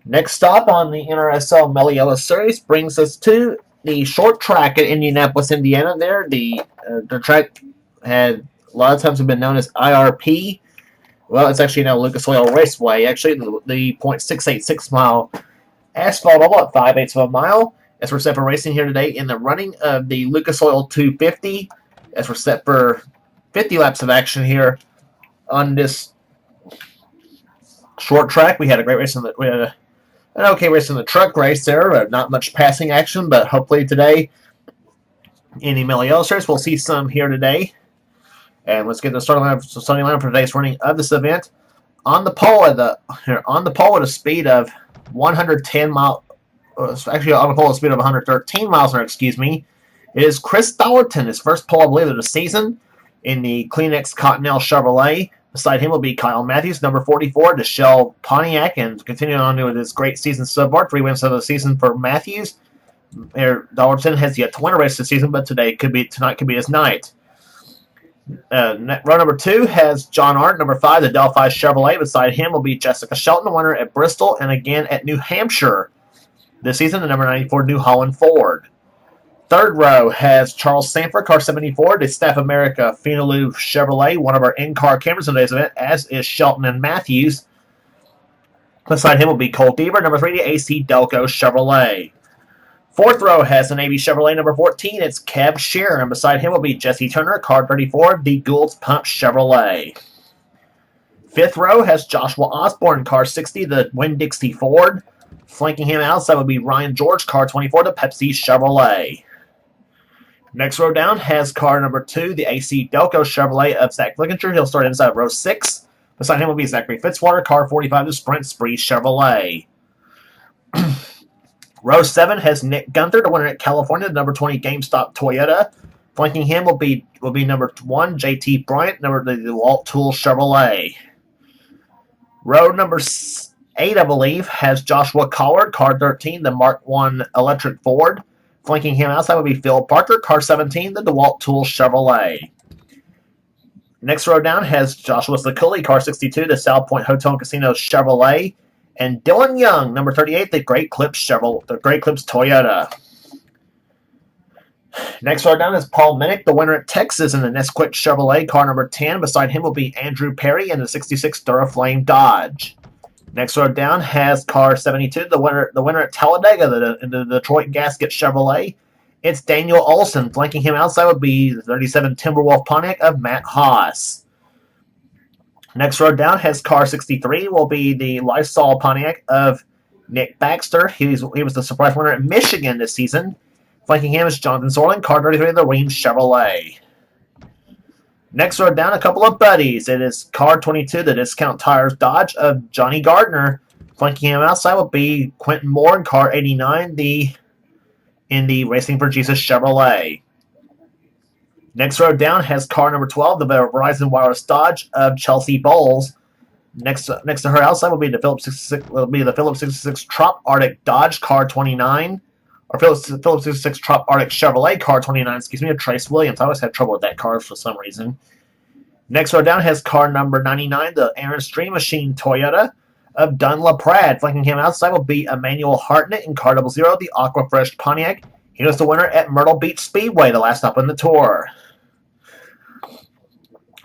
Next stop on the NRSL Mello Yello series brings us to the short track at Indianapolis, Indiana. The track had a lot of times have been known as IRP. Well, it's actually now Lucas Oil Raceway. Actually, the .686 mile asphalt oval at 5/8 of a mile. As we're set for racing here today in the running of the Lucas Oil 250. As we're set for 50 laps of action here on this short track. We had a great race in the an okay race in the truck race there. Not much passing action, but hopefully today in the Mello Yello series we'll see some here today. And let's get the starting line for today's running of this event. On the pole at a speed of 110 mile. Actually, on the pole at a speed of 113 miles an hour. Excuse me. It is Chris Dollerton, his first pole, I believe, of the season in the Kleenex Cottonelle Chevrolet. Beside him will be Kyle Matthews, number 44, Deshelle Pontiac, and continuing on with his great season so far. 3 wins of the season for Matthews. Dollerton has yet to win a race this season, but tonight could be his night. Row number 2 has John Arndt, number 5, the Delphi Chevrolet. Beside him will be Jessica Shelton, winner at Bristol and again at New Hampshire this season, the number 94 New Holland Ford. Third row has Charles Sanford, car 74, the Staff America Finaloo Chevrolet, one of our in-car cameras in today's event, as is Shelton and Matthews. Beside him will be Cole Deaver, number 3, the AC Delco Chevrolet. Fourth row has the Navy Chevrolet, number 14, it's Kev Shearer, and beside him will be Jesse Turner, car 34, the Gould's Pump Chevrolet. Fifth row has Joshua Osborne, car 60, the Winn-Dixie Ford. Flanking him outside will be Ryan George, car 24, the Pepsi Chevrolet. Next row down has car number 2, the AC Delco Chevrolet of Zach Flickinger. He'll start inside of row 6. Beside him will be Zachary Fitzwater, car 45, the Sprint Spree Chevrolet. Row 7 has Nick Gunther, the winner at California, the number 20 GameStop Toyota. Flanking him will be number 1, JT Bryant, number the DeWalt Tool Chevrolet. Row number 8, I believe, has Joshua Collard, car 13, the Mark 1 Electric Ford. Flanking him outside will be Phil Parker, car 17, the DeWalt Tool Chevrolet. Next row down has Joshua Sakuli, car 62, the South Point Hotel and Casino Chevrolet. And Dylan Young, number 38, the Great Clips Toyota. Next row down is Paul Minnick, the winner at Texas in the Nesquik Chevrolet, car number 10. Beside him will be Andrew Perry in the 66 Duraflame Dodge. Next row down has car 72, the winner at Talladega, in the Detroit Gasket Chevrolet. It's Daniel Olson. Flanking him outside would be the 37 Timberwolf Pontiac of Matt Haas. Next row down has car 63, will be the Lysol Pontiac of Nick Baxter. He was the surprise winner at Michigan this season. Flanking him is Jonathan Sorling, car 33 of the Reams Chevrolet. Next row down, a couple of buddies. It is car 22, the Discount Tires Dodge of Johnny Gardner. Flanking him outside will be Quentin Moore in car 89, in the Racing for Jesus Chevrolet. Next row down has car number 12, the Verizon Wireless Dodge of Chelsea Bowles. Next to her outside will be the Phillips 66 Trop Arctic Dodge car 29. Or Phillips 66 Trop Arctic Chevrolet car 29, of Trace Williams. I always had trouble with that car for some reason. Next row down has car number 99, the Aaron Stream Machine Toyota of Dunlop Pratt. Flanking him outside will be Emmanuel Hartnett in car 00, the Aquafresh Pontiac. He was the winner at Myrtle Beach Speedway, the last stop on the tour.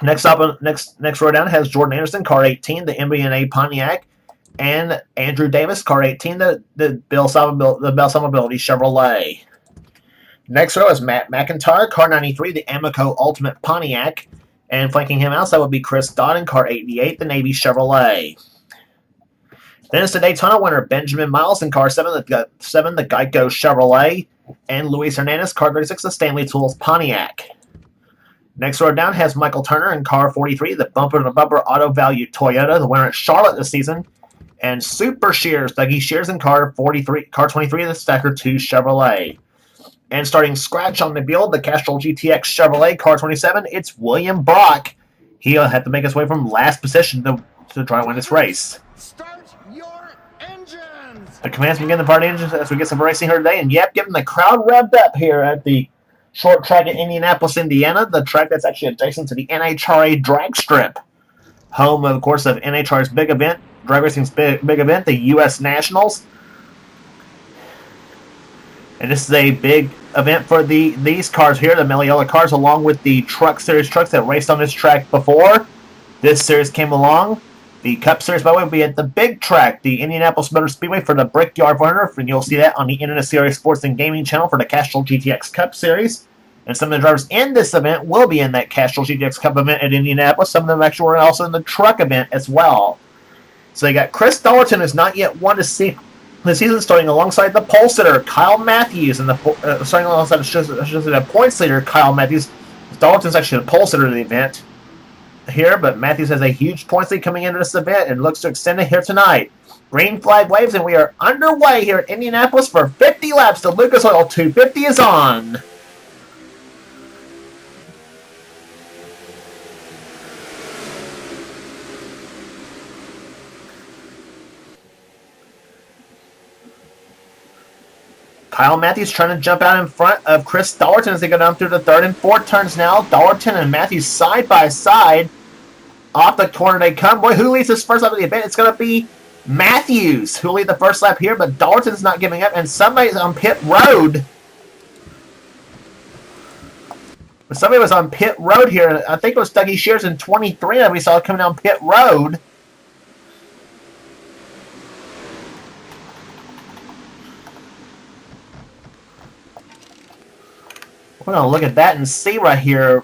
Next row down has Jordan Anderson, car 18, the MBNA Pontiac. And Andrew Davis, car 18, the Bell Mobility Chevrolet. Next row is Matt McIntyre, car 93, the Amico Ultimate Pontiac. And flanking him outside would be Chris Dodd in car 88, the Navy Chevrolet. Then it's the Daytona winner, Benjamin Miles in car 7, the Geico Chevrolet. And Luis Hernandez, car 36, the Stanley Tools Pontiac. Next row down has Michael Turner in car 43, the bumper-to-bumper Auto Value Toyota, the winner at Charlotte this season. And Super Shears, Dougie Shears in car 23, the Stacker 2 Chevrolet. And starting scratch on the build, the Castrol GTX Chevrolet, car 27, it's William Brock. He'll have to make his way from last position to try to win this race. Start your engines! The commands begin the party engines as we get some racing here today. And yep, getting the crowd revved up here at the short track in Indianapolis, Indiana, the track that's actually adjacent to the NHRA drag strip. Home, of course, of NHRA's big event, drag racing's big event, the U.S. Nationals. And this is a big event for these cars here, the Mello Yello cars, along with the Truck Series trucks that raced on this track before. This series came along. The Cup Series, by the way, will be at the big track, the Indianapolis Motor Speedway for the Brickyard 400, and you'll see that on the NRSL Sports and Gaming channel for the Castrol GTX Cup Series. And some of the drivers in this event will be in that Castrol GTX Cup event at Indianapolis. Some of them actually were also in the truck event as well. So you got Chris Dallerton, who's not yet won to see the season, starting alongside the pole sitter Kyle Matthews, and starting alongside the points leader Kyle Matthews. Dallerton's actually the pole sitter of the event here, but Matthews has a huge points lead coming into this event and looks to extend it here tonight. Green flag waves, and we are underway here at Indianapolis for 50 laps. The Lucas Oil 250 is on. Kyle Matthews trying to jump out in front of Chris Dallerton as they go down through the third and fourth turns now. Dallerton and Matthews side by side. Off the corner they come. Boy, who leads this first lap of the event? It's going to be Matthews who will lead the first lap here, but Dallerton's not giving up, and somebody's on pit road. Somebody was on pit road here. I think it was Dougie Shears in 23 that we saw coming down pit road. We're going to look at that and see right here.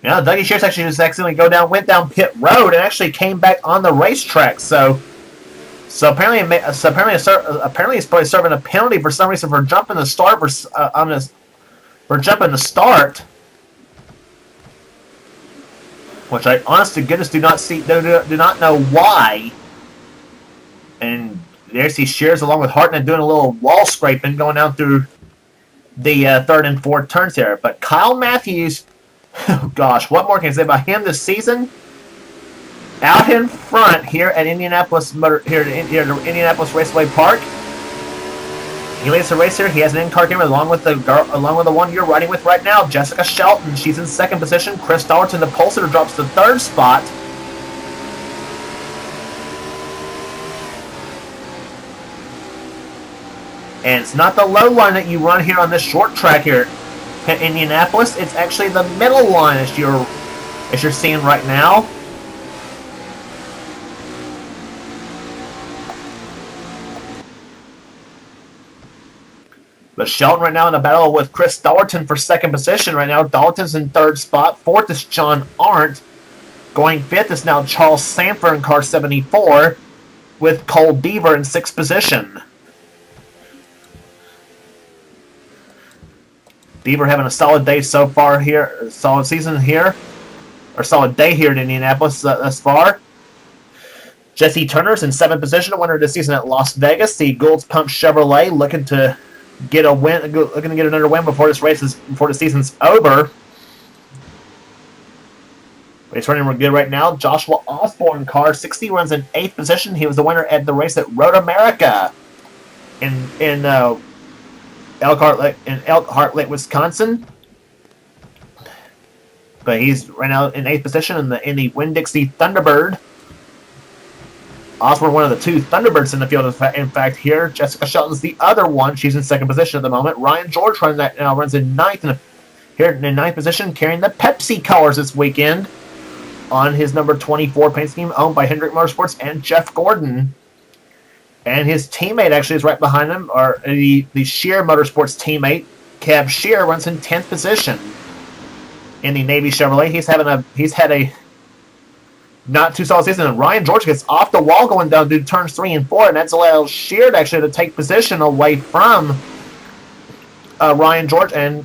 Yeah, Dougie Shears actually just accidentally went down pit road and actually came back on the racetrack. So apparently he's probably serving a penalty for some reason for jumping the start for jumping the start, which I honest to goodness do not know why. And there's he Shears along with Hartnett doing a little wall scraping going down through the third and fourth turns here. But Kyle Matthews, oh gosh, what more can I say about him this season? Out in front here at Indianapolis Indianapolis Raceway Park. He leads the race here. He has an in-car camera along with the one you're riding with right now, Jessica Shelton. She's in second position. Chris Dallerton, the pole sitter, drops to third spot. And it's not the low line that you run here on this short track here at Indianapolis. It's actually the middle line as you're seeing right now. But Shelton right now in a battle with Chris Dallerton for second position right now. Dallerton's in third spot. Fourth is John Arndt. Going fifth is now Charles Sanford in car 74 with Cole Deaver in sixth position. Deaver having a solid day so far here, solid season here, or solid day here in Indianapolis thus far. Jesse Turner's in 7th position, winner this season at Las Vegas. The Gould's Pump Chevrolet looking to get a win, looking to get another win before the season's over. But he's running good right now. Joshua Osborne, car 60, runs in 8th position. He was the winner at the race at Road America in Elkhart Lake, Wisconsin. But he's right now in 8th position in the Winn-Dixie Thunderbird. Osborne, one of the two Thunderbirds in the field, in fact, here. Jessica Shelton's the other one. She's in second position at the moment. Ryan George runs in ninth position, carrying the Pepsi colors this weekend on his number 24 paint scheme, owned by Hendrick Motorsports and Jeff Gordon. And his teammate actually is right behind him, or the Shear Motorsports teammate, Cab Shear, runs in 10th position in the Navy Chevrolet. He's had a not too solid season. And Ryan George gets off the wall going down through turns 3 and 4, and that's allowed Shear actually to take position away from Ryan George and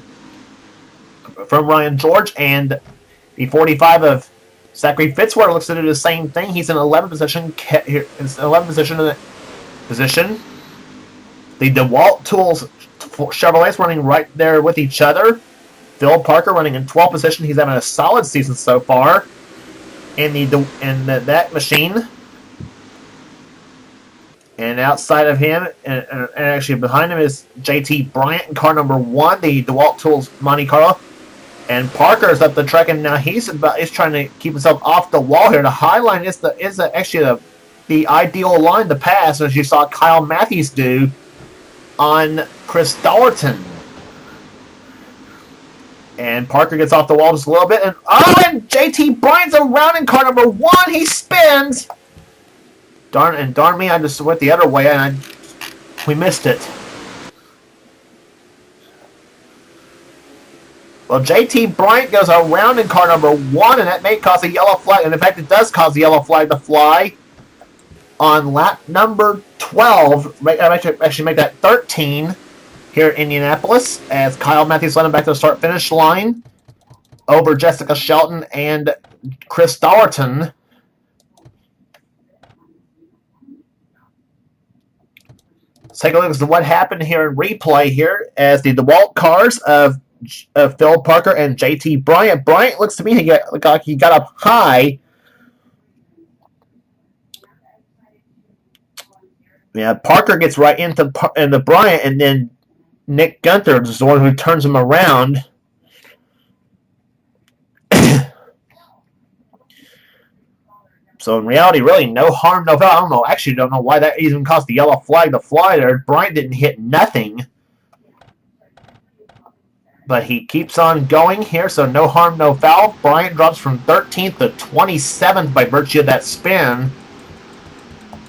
the 45 of Zachary Fitzwater looks to do the same thing. He's in 11th position. The DeWalt Tools Chevrolets running right there with each other. Phil Parker running in 12th position. He's having a solid season so far in that machine. And outside of him, and actually behind him, is JT Bryant in car number 1, the DeWalt Tools Monte Carlo. And Parker's up the track, and now he's trying to keep himself off the wall here. The high line is actually the ideal line to pass, as you saw Kyle Matthews do on Chris Dallerton. And Parker gets off the wall just a little bit, and JT Bryant's around in car number 1. He spins. Darn me, I just went the other way, and we missed it. Well, JT Bryant goes around in car number 1, and that may cause a yellow flag. And in fact, it does cause the yellow flag to fly on lap number 12. I actually make that 13 here in Indianapolis, as Kyle Matthews led him back to the start-finish line over Jessica Shelton and Chris Dallerton. Let's take a look at what happened here in replay here, as the DeWalt cars of Phil Parker and JT Bryant. Bryant looks to me like he got up high. Yeah, Parker gets right into Bryant, and then Nick Gunther is the one who turns him around. So in reality, really no harm, no foul. I don't know. Actually, don't know why that even caused the yellow flag to fly there. Bryant didn't hit nothing. But he keeps on going here, so no harm, no foul. Bryant drops from 13th to 27th by virtue of that spin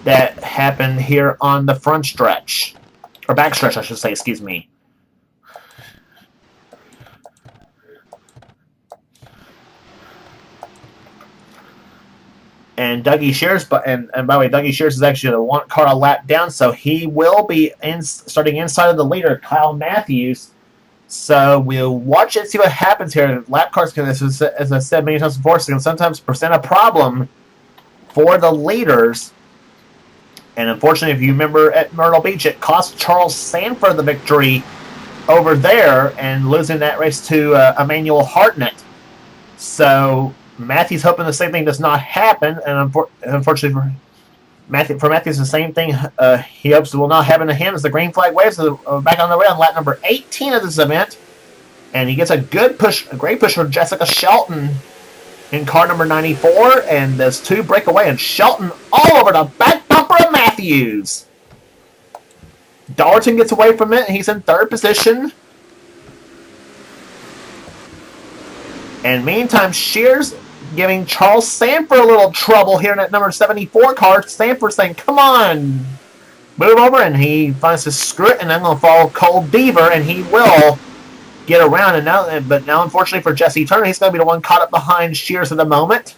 that happened here on the front stretch. Or back stretch, I should say, excuse me. And Dougie Shears, and by the way, Dougie Shears is actually the one car a lap down, so he will be starting inside of the leader, Kyle Matthews. So we'll watch it, see what happens here. Lap cars can, as I said many times before, can sometimes present a problem for the leaders. And unfortunately, if you remember at Myrtle Beach, it cost Charles Sanford the victory over there and losing that race to Emmanuel Hartnett. So Matthews hoping the same thing does not happen, and unfortunately for Matthews, the same thing he hopes will not happen to him as the green flag waves back on the way on lap number 18 of this event. And he gets a great push from Jessica Shelton in car number 94, and there's 2 break away, and Shelton all over the back bumper of Matthews. Dallerton gets away from it, and he's in 3rd position. And meantime, Shears giving Charles Sanford a little trouble here in that number 74 car. Sanford saying, come on, move over, and he finds to screw it, and I'm going to follow Cole Deaver, and he will get around. But now, unfortunately for Jesse Turner, he's going to be the one caught up behind Shears at the moment.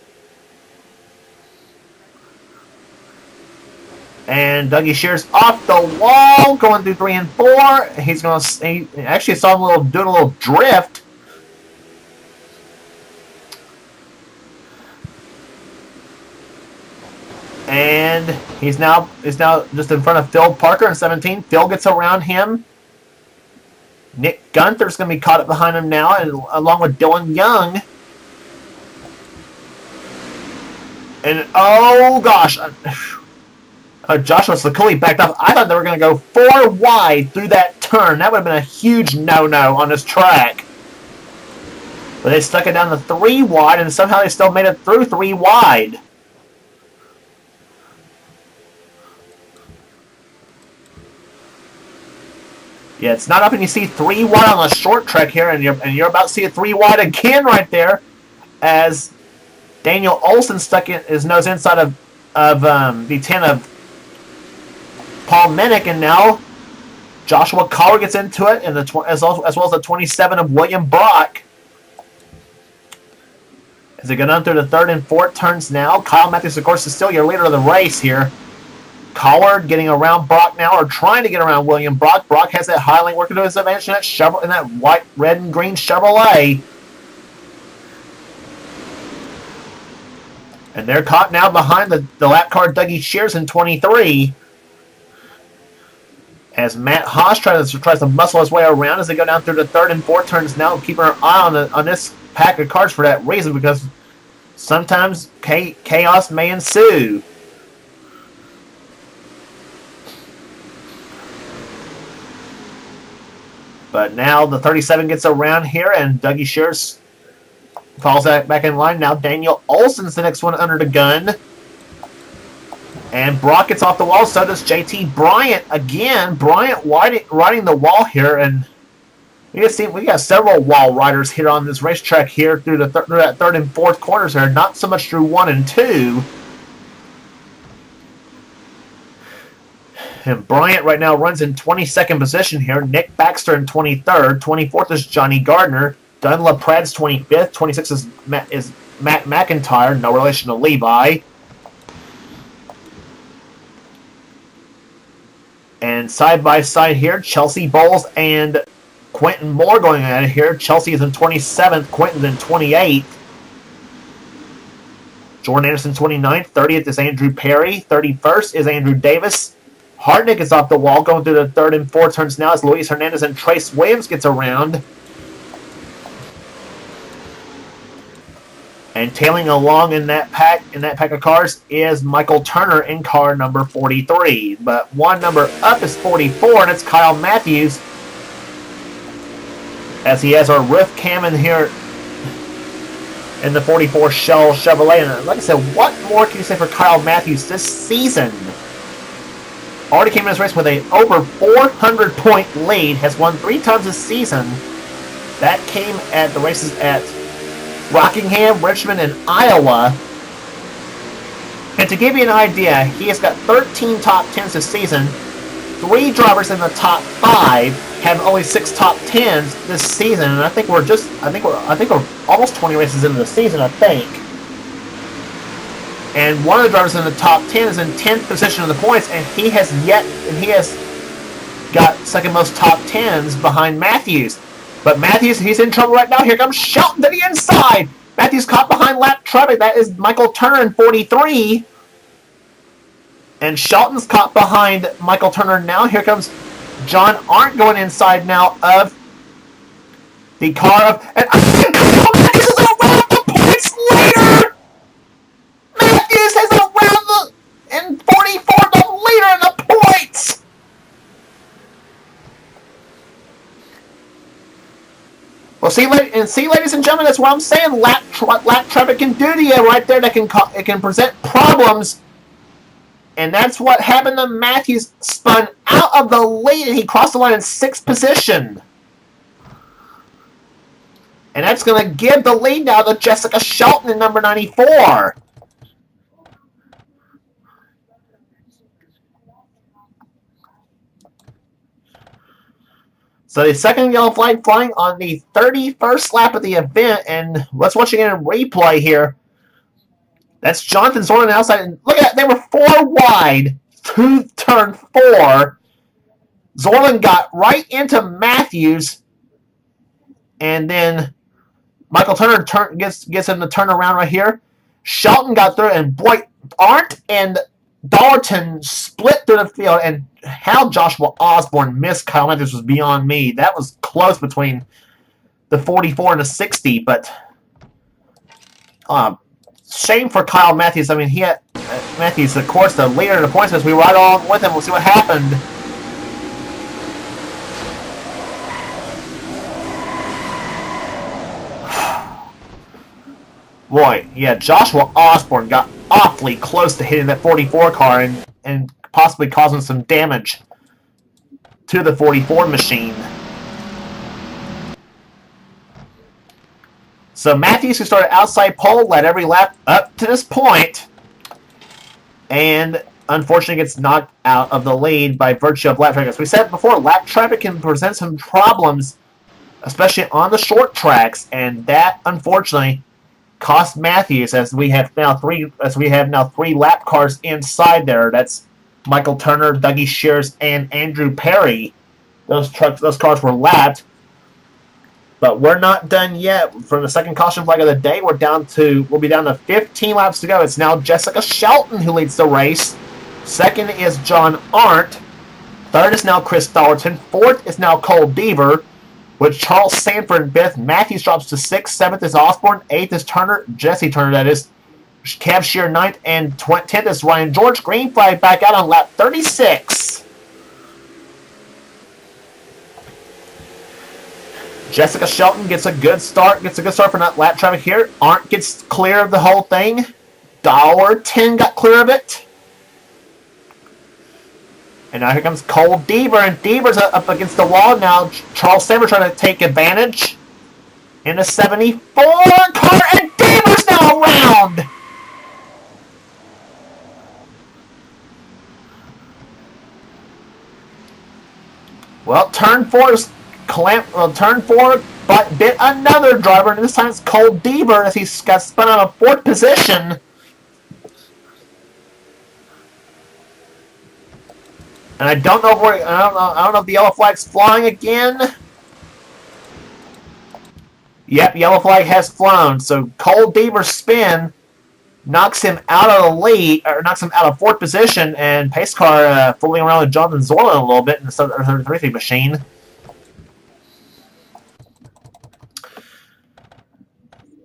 And Dougie Shears off the wall, going through 3 and 4. He actually saw him doing a little drift. And he's now just in front of Phil Parker in 17. Phil gets around him. Nick Gunther's going to be caught up behind him now, and along with Dylan Young. And oh gosh, Joshua Sakuli backed up. I thought they were going to go 4 wide through that turn. That would have been a huge no-no on this track. But they stuck it down to 3 wide, and somehow they still made it through 3 wide. Yeah, it's not often you see 3 wide on the short track here, and you're about to see a 3 wide again right there, as Daniel Olson stuck his nose inside of the 10 of Paul Minnick, and now Joshua Collar gets into it, and as well as the 27 of William Brock. As they go down through the 3rd and 4th turns now, Kyle Matthews, of course, is still your leader of the race here. Collard getting around Brock now, or trying to get around William Brock. Brock has that high lane working to his advantage in that white, red, and green Chevrolet. And they're caught now behind the lap car Dougie Shears in 23. As Matt Haas tries to muscle his way around as they go down through the 3rd and 4th turns now, keeping our eye on this pack of cars for that reason, because sometimes chaos may ensue. But now the 37 gets around here, and Dougie Shears falls back in line. Now Daniel Olson's the next one under the gun. And Brock gets off the wall. So does JT Bryant again. Bryant riding the wall here. And you can see we got several wall riders here on this racetrack here through that third and fourth quarters there. Not so much through 1 and 2. And Bryant right now runs in 22nd position here. Nick Baxter in 23rd. 24th is Johnny Gardner. Dunlap Pratt's 25th. 26th is Matt McIntyre. No relation to Levi. And side by side here, Chelsea Bowles and Quentin Moore going at it here. Chelsea is in 27th. Quentin's in 28th. Jordan Anderson 29th. 30th is Andrew Perry. 31st is Andrew Davis. Hartnick is off the wall, going through the third and fourth turns now as Luis Hernandez and Trace Williams gets around. And tailing along in that pack of cars is Michael Turner in car number 43. But one number up is 44, and it's Kyle Matthews, as he has our roof cam in here in the 44 Shell Chevrolet. And like I said, what more can you say for Kyle Matthews this season? Already came in this race with a over 400-point lead. Has won 3 times this season. That came at the races at Rockingham, Richmond, and Iowa. And to give you an idea, he has got 13 top 10s this season. 3 drivers in the top 5 have only 6 top 10s this season. And I think we're almost 20 races into the season, I think. And one of the drivers in the top 10 is in 10th position in the points, and he has got second most top 10s behind Matthews. But Matthews, he's in trouble right now. Here comes Shelton to the inside. Matthews caught behind lap traffic. That is Michael Turner in 43. And Shelton's caught behind Michael Turner now. Here comes John Arndt going inside now of the car of... And Matthews is around the points later! Matthews has around in 44 the leader in the points. Well, see, ladies and gentlemen, that's what I'm saying. Lap traffic can do to you right there. It can present problems, and that's what happened to Matthews. Spun out of the lead, and he crossed the line in 6th position. And that's going to give the lead now to Jessica Shelton in number 94. So the second yellow flag flying on the 31st lap of the event, and let's watch again in replay here. That's Jonathan Zorlin outside, and look at that, they were 4 wide to turn 4. Zorlin got right into Matthews, and then Michael Turner gets him to turn around right here. Shelton got through, and boy, Arndt and Dollarton split through the field, and how Joshua Osborne missed Kyle Matthews was beyond me. That was close between the 44 and the 60, but shame for Kyle Matthews. I mean, he had Matthews, of course, the leader in the points, as we ride on with him. We'll see what happened. Boy, yeah, Joshua Osborne got awfully close to hitting that 44 car and possibly causing some damage to the 44 machine. So Matthews, who started outside pole, led every lap up to this point, and unfortunately gets knocked out of the lead by virtue of lap traffic. As we said before, lap traffic can present some problems, especially on the short tracks, and that unfortunately cost Matthews, as we have now 3 lap cars inside there. That's Michael Turner, Dougie Shears, and Andrew Perry. Those cars were lapped. But we're not done yet. For the second caution flag of the day, we'll be down to 15 laps to go. It's now Jessica Shelton who leads the race. Second is John Arndt. Third is now Chris Dollarton. Fourth is now Cole Deaver, with Charles Sanford in 5th. Matthews drops to 6th. 7th is Osborne. 8th is Turner. Jesse Turner, that is. Cav Shear 9th. And 10th is Ryan George. Green flag back out on lap 36. Jessica Shelton gets a good start. Gets a good start for that lap traffic here. Arndt gets clear of the whole thing. $10 got clear of it. And now here comes Cole Deaver, and Deaver's up against the wall now. Charles Saver trying to take advantage in a 74 car, and Deaver's now around. Well, turn four, but bit another driver, and this time it's Cole Deaver as he's got spun out of 4th position. And I don't know if the yellow flag's flying again. Yep, yellow flag has flown. So Cole Deaver's spin knocks him out of the lead, or knocks him out of 4th position, and pace car fooling around with Jonathan Zorlin a little bit in the 33 machine.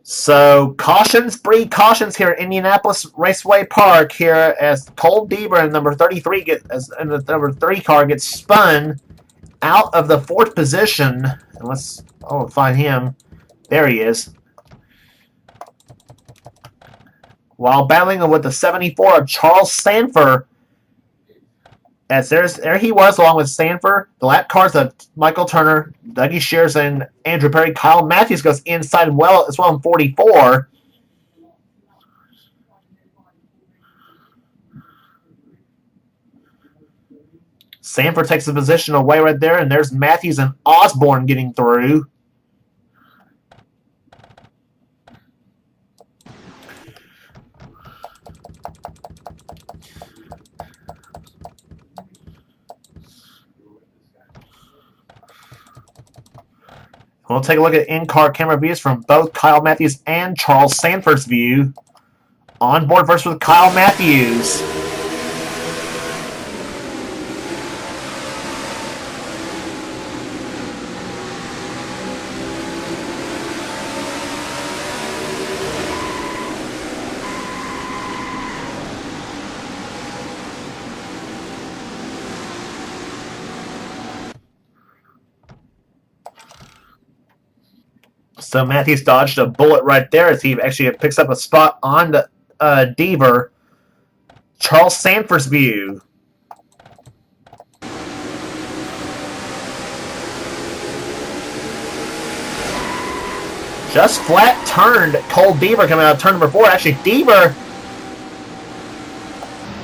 So three cautions here at Indianapolis Raceway Park here as Cole Deaver in number 33 the number 3 car gets spun out of the 4th position. And let's find him. There he is. While battling with the 74 of Charles Sanford. As there he was along with Sanford. The lap cars of Michael Turner, Dougie Shears, and Andrew Perry. Kyle Matthews goes inside as well in 44. Sanford takes the position away right there, and there's Matthews and Osborne getting through. We'll take a look at in-car camera views from both Kyle Matthews and Charles Sanford's view. On board first with Kyle Matthews. So Matthews dodged a bullet right there as he actually picks up a spot on the Deaver. Charles Sanford's view. Just flat turned Cole Deaver coming out of turn number 4. Actually, Deaver,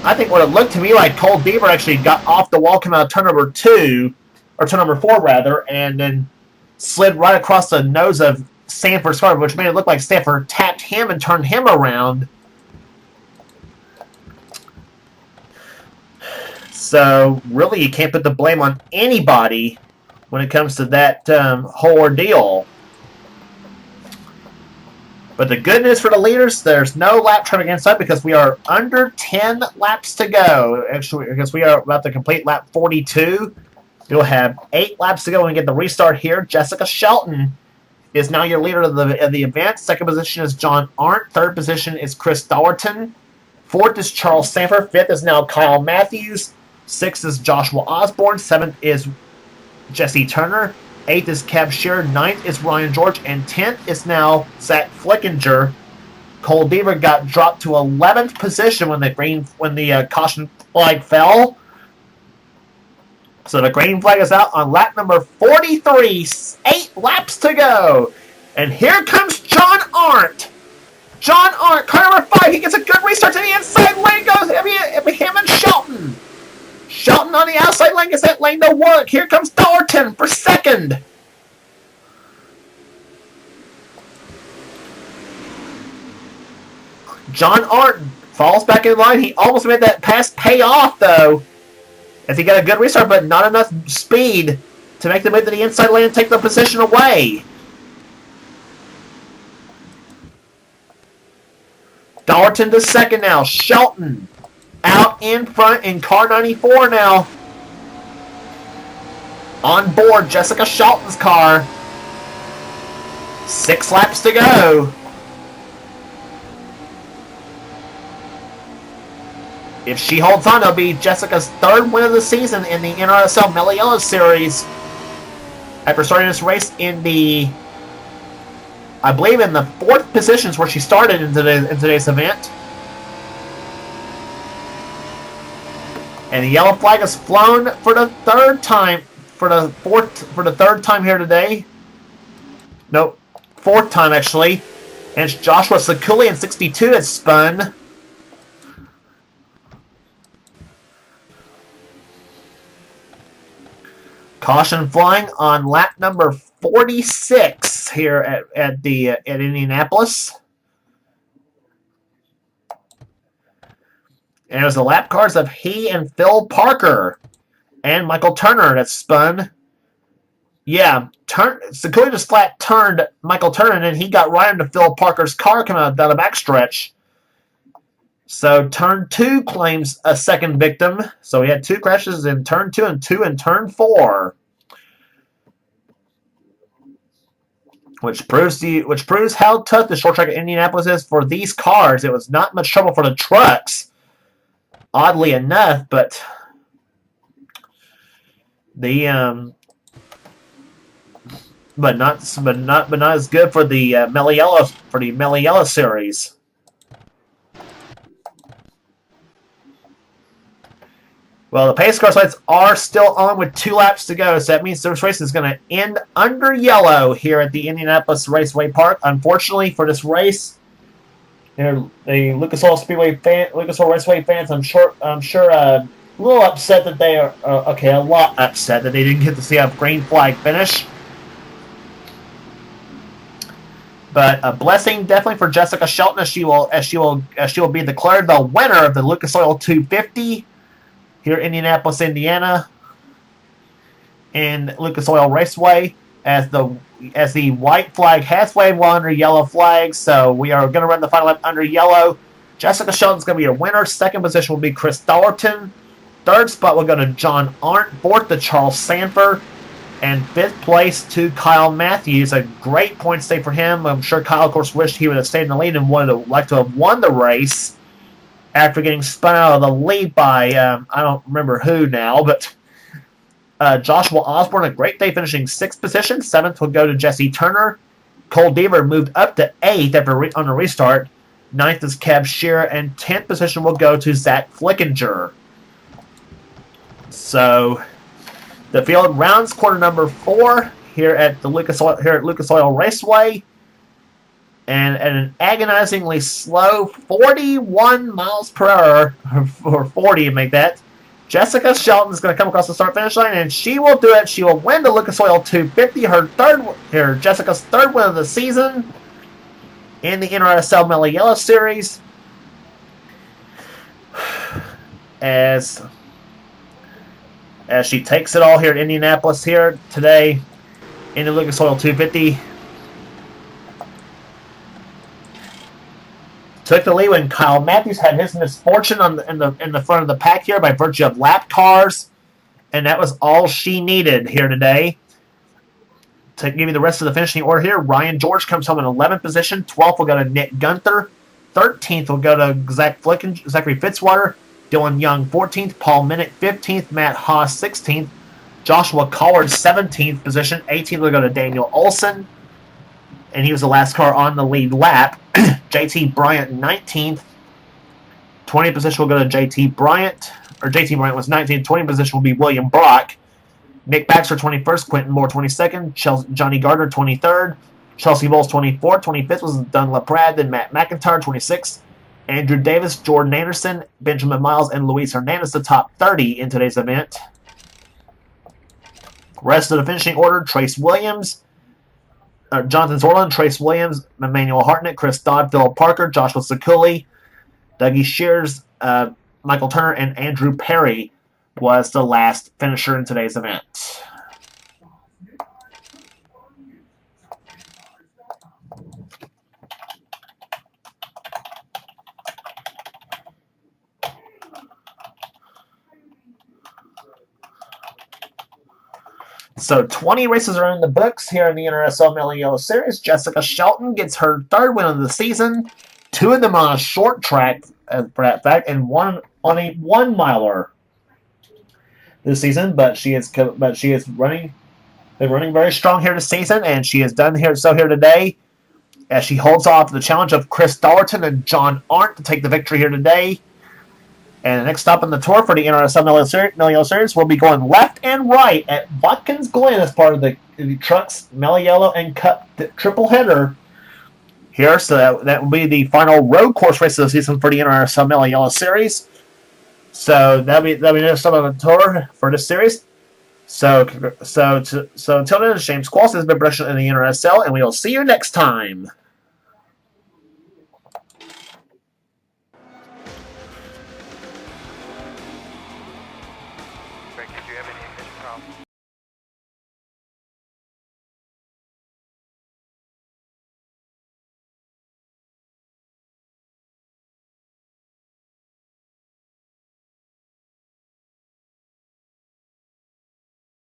I think what it looked to me like Cole Deaver actually got off the wall coming out of turn number 2, or turn number 4 rather, and then slid right across the nose of Sanford's car, which made it look like Sanford tapped him and turned him around. So, really, you can't put the blame on anybody when it comes to that whole ordeal. But the good news for the leaders, there's no lap traffic inside because we are under 10 laps to go. Actually, because we are about to complete lap 42. You'll have 8 laps to go and get the restart here. Jessica Shelton is now your leader of the event. 2nd position is John Arndt. 3rd position is Chris Dollerton. 4th is Charles Sanford. 5th is now Kyle Matthews. 6th is Joshua Osborne. 7th is Jesse Turner. 8th is Kev Shearer. 9th is Ryan George. And 10th is now Zach Flickinger. Cole Deaver got dropped to 11th position when the caution flag fell. So the green flag is out on lap number 43. 8 laps to go. And here comes John Arndt. John Arndt, car number 5. He gets a good restart to the inside lane. Goes him and Shelton. Shelton on the outside lane gets that lane to work. Here comes Dollerton for 2nd. John Arndt falls back in line. He almost made that pass pay off, though, as he got a good restart, but not enough speed to make the move to the inside lane and take the position away. Dollerton to 2nd now. Shelton out in front in car 94 now. On board Jessica Shelton's car. 6 laps to go. If she holds on, it'll be Jessica's 3rd win of the season in the NRSL Mello Yello series. After starting this race in the, I believe, in the 4th positions where she started in today's event. And the yellow flag is flown for the 3rd time, for the 3rd time here today. No, 4th time actually. And it's Joshua Sakuli in 62 that's spun. Caution flying on lap number 46 here at Indianapolis. And it was the lap cars of he and Phil Parker and Michael Turner that spun. Yeah, Sakuli just flat turned Michael Turner, and then he got right into Phil Parker's car coming out down the backstretch. So turn 2 claims a second victim. So we had 2 crashes in turn 2 and 2 in turn 4. Which proves how tough the short track at Indianapolis is for these cars. It was not much trouble for the trucks, oddly enough, but the but not as good for the Mello Yello series. Well, the pace car lights are still on with 2 laps to go, so that means this race is going to end under yellow here at the Indianapolis Raceway Park. Unfortunately for this race, the Lucas Oil Raceway fans, I'm sure a little upset that they are a lot upset that they didn't get to see a green flag finish. But a blessing definitely for Jessica Shelton as she will be declared the winner of the Lucas Oil 250. Here in Indianapolis, Indiana, in Lucas Oil Raceway, as the white flag has waved while under yellow flag. So we are going to run the final lap under yellow. Jessica Shelton's going to be your winner. 2nd position will be Chris Dollerton. 3rd spot will go to John Arndt. 4th to Charles Sanford. And 5th place to Kyle Matthews. A great point stay for him. I'm sure Kyle, of course, wished he would have stayed in the lead and like to have won the race after getting spun out of the lead by, I don't remember who now, but Joshua Osborne, a great day, finishing 6th position. 7th will go to Jesse Turner. Cole Deaver moved up to 8th on a restart. 9th is Kev Shearer, and 10th position will go to Zach Flickinger. So the field rounds quarter number 4 here at Lucas Oil Raceway. And at an agonizingly slow 41 miles per hour, or 40 to make that, Jessica Shelton is going to come across the start-finish line, and she will do it. She will win the Lucas Oil 250, Jessica's 3rd win of the season in the NRSL Mello Yello series. As she takes it all here at Indianapolis here today in the Lucas Oil 250. Took the lead when Kyle Matthews had his misfortune in the front of the pack here by virtue of lap cars, and that was all she needed here today. To give you the rest of the finishing order here, Ryan George comes home in 11th position. 12th will go to Nick Gunther. 13th will go to Zachary Fitzwater. Dylan Young 14th. Paul Minnick 15th. Matt Haas 16th. Joshua Collard 17th position. 18th will go to Daniel Olson, and he was the last car on the lead lap. JT Bryant 19th. 20th position will go to JT Bryant. JT Bryant was 19th. 20th position will be William Brock. Nick Baxter 21st. Quentin Moore 22nd. Johnny Gardner 23rd. Chelsea Bowles 24th. 25th was Dunn LaPrade. Then Matt McIntyre 26th. Andrew Davis, Jordan Anderson, Benjamin Miles, and Luis Hernandez, the top 30 in today's event. Rest of the finishing order, Trace Williams, Jonathan Zorlin, Trace Williams, Emmanuel Hartnett, Chris Dodd, Philip Parker, Joshua Sakuli, Dougie Shears, Michael Turner, and Andrew Perry was the last finisher in today's event. So 20 races are in the books here in the NRSL Mello Yello Series. Jessica Shelton gets her 3rd win of the season. 2 of them on a short track, for that fact, and 1 on a 1-miler this season. But she is running Been running very strong here this season, and she has done here today as she holds off the challenge of Chris Dollerton and John Arndt to take the victory here today. And the next stop on the tour for the NRSL Mello Yello Series will be going left and right at Watkins Glen as part of the Trucks Mello Yello and Cup triple header here. So that will be the final road course race of the season for the NRSL Mello Yello Series. So that'll be the next stop on the tour for this series. So until then, James Qualls has been production in the NRSL, and we will see you next time.